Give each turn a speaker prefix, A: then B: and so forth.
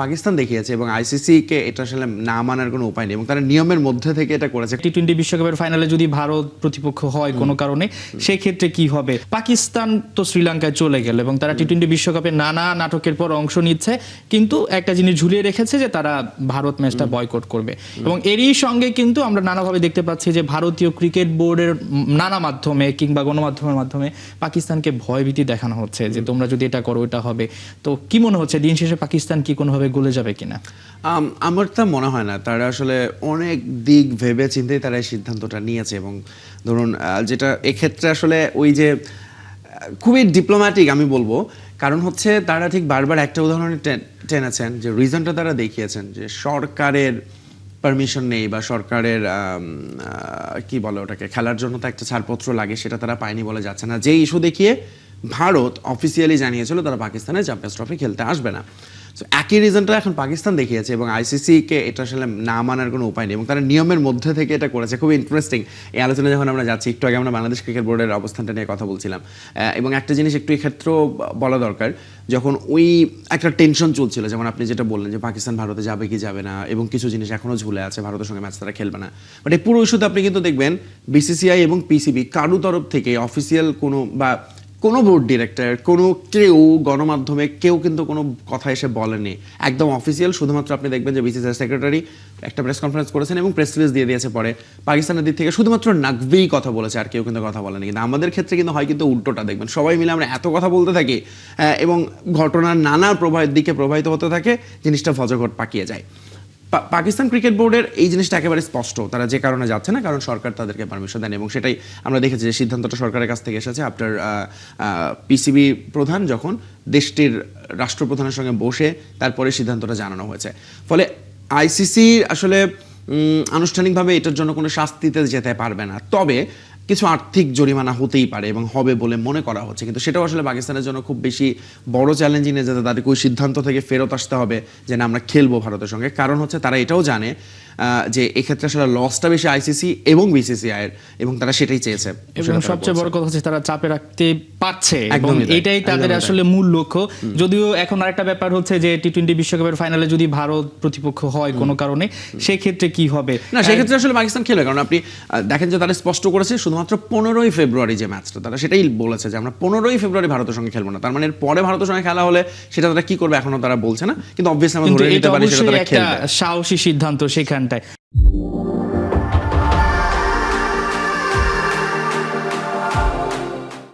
A: পাকিস্তান দেখিয়েছে এবং আইসিসি কে এটা আসলে না মানার কোনো উপায় নেই এবং তারা নিয়মের মধ্যে থেকে এটা করেছে।
B: টি-20 বিশ্বকাপের ফাইনালে যদি ভারত প্রতিপক্ষ হয় কোনো কারণে সেই ক্ষেত্রে কি হবে? পাকিস্তান তো শ্রীলঙ্কায় চলে গেল এবং তারা টি-20 বিশ্বকাপে নানা নাটকের পর অংশ নিচ্ছে, কিন্তু একটা জিনিস ঝুলিয়ে রেখেছে যে তারা ভারত ম্যাচটা বয়কট করবে। এবং এরই সঙ্গে কিন্তু আমরা নানাভাবে দেখতে পাচ্ছি যে ভারতীয় ক্রিকেট বোর্ডের নানা মাধ্যমে কিংবা গণমাধ্যমের মাধ্যমে পাকিস্তানকে ভয়ভীতি দেখানো হচ্ছে যে তোমরা যদি এটা করো এটা হবে। তো কি মনে হচ্ছে দিন শেষে পাকিস্তান কি কোনোভাবে গলে যাবে কিনা?
A: আমার তা মনে হয় না। তারা আসলে অনেক দিক ভেবে চিন্তেই তারা এই সিদ্ধান্তটা নিয়েছে এবং ধরুন যেটা এক্ষেত্রে আসলে ওই যে খুবই ডিপ্লোম্যাটিক আমি বলবো, কারণ হচ্ছে তারা ঠিক বারবার একটা উদাহরণ টেনেছেন যে রিজনটা তারা দেখিয়েছেন যে সরকারের পারমিশন নেই বা সরকারের কি বলে ওটাকে, খেলার জন্য তো একটা ছাড়পত্র লাগে, সেটা তারা পায়নি বলে যাচ্ছে না। যে ইস্যু দেখিয়ে ভারত অফিসিয়ালি জানিয়েছিল তারা পাকিস্তানে চ্যাম্পিয়ন্স ট্রফি খেলতে আসবে না। সো একই রিজনটা এখন পাকিস্তান দেখিয়েছে এবং আইসিসি কে এটা আসলে না মানার কোনো উপায় নেই এবং তারা নিয়মের মধ্যে থেকে এটা করেছে। খুব ইন্টারেস্টিং এই আলোচনা যখন আমরা যাচ্ছি, একটু আগে আমরা বাংলাদেশ ক্রিকেট বোর্ডের অবস্থানটা নিয়ে কথা বলছিলাম এবং একটা জিনিস একটু এই ক্ষেত্রেও বলা দরকার, যখন ওই একটা টেনশন চলছিল, যেমন আপনি যেটা বললেন যে পাকিস্তান ভারতে যাবে কি যাবে না এবং কিছু জিনিস এখনও ঝুলে আছে, ভারতের সঙ্গে ম্যাচ তারা খেলবে না, বাট এই পুরো ইস্যুতে আপনি কিন্তু দেখবেন বিসিসিআই এবং পিসিবি কারো তরফ থেকে অফিসিয়াল কোনো বা কোনো বোর্ড ডিরেক্টর কোনো কেউ গণমাধ্যমে কেউ কিন্তু কোনো কথা এসে বলেনি, একদম অফিসিয়াল। শুধুমাত্র আপনি দেখবেন যে বিসিসিআই সেক্রেটারি একটা প্রেস কনফারেন্স করেছেন এবং প্রেস রিলিজ দিয়ে দিয়েছে পরে, পাকিস্তানের দিক থেকে শুধুমাত্র নাকভিই কথা বলেছে, আর কেউ কিন্তু কথা বলেনি। কিন্তু আমাদের ক্ষেত্রে কিন্তু হয় কিন্তু উল্টোটা, দেখবেন সবাই মিলে আমরা এত কথা বলতে থাকি এবং ঘটনার নানা দিকে প্রবাহিত হতে থাকে, জিনিসটা ফজরঘট পাকিয়ে যায়। পাকিস্তান ক্রিকেট বোর্ডের এই জিনিসটা একেবারে স্পষ্ট, তারা যে কারণে যাচ্ছে না, কারণ সরকার তাদেরকে পারমিশন দেন এবং সেটাই আমরা দেখেছি যে সিদ্ধান্তটা সরকারের কাছ থেকে এসেছে আফটার পিসিবি প্রধান যখন দেশটির রাষ্ট্রপ্রধানের সঙ্গে বসে তারপরে সিদ্ধান্তটা জানানো হয়েছে। ফলে আইসিসি আসলে আনুষ্ঠানিকভাবে এটার জন্য কোনো শাস্তিতে যেতে পারবে না, তবে কিছু আর্থিক জরিমানা হতেই পারে এবং হবে বলে মনে করা হচ্ছে, কিন্তু সেটাও আসলে পাকিস্তানের জন্য খুব বেশি বড় চ্যালেঞ্জিং নিয়ে যাতে তাদেরকে ওই সিদ্ধান্ত থেকে ফেরত আসতে হবে যে না আমরা খেলবো ভারতের সঙ্গে। কারণ হচ্ছে তারা এটাও জানে যে এক্ষেত্রে আসলে লসটা বেশি আইসিসি এবং বিসিসিআই এর এবং তারা সেটাই চেয়েছে।
B: এবং সবচেয়ে বড় কথা হচ্ছে তারা চাপে রাখতে পারছে এবং এটাই তাদের আসলে মূল লক্ষ্য। যদিও এখন আরেকটা ব্যাপার হচ্ছে যে টি-20 বিশ্বকাপের ফাইনালে যদি ভারত প্রতিপক্ষ হয় কোনো কারণে সেই ক্ষেত্রে কি হবে?
A: না, সেই ক্ষেত্রে আসলে পাকিস্তান খেলবে, কারণ আপনি দেখেন যে তারা স্পষ্ট করেছে শুধুমাত্র 15ই ফেব্রুয়ারি যে ম্যাচটা, তারা সেটাই বলেছে যে আমরা 15ই ফেব্রুয়ারি ভারতের সঙ্গে খেলবো না। তার মানে এর পরে ভারতের সঙ্গে খেলা হলে সেটা তারা কি করবে এখনো তারা বলছে না, কিন্তু অবভিয়াসলি আমরা ধরে নিতে পারি সেটা তারা খেলবে।
B: একটা সাহসী সিদ্ধান্ত সেখানটায়।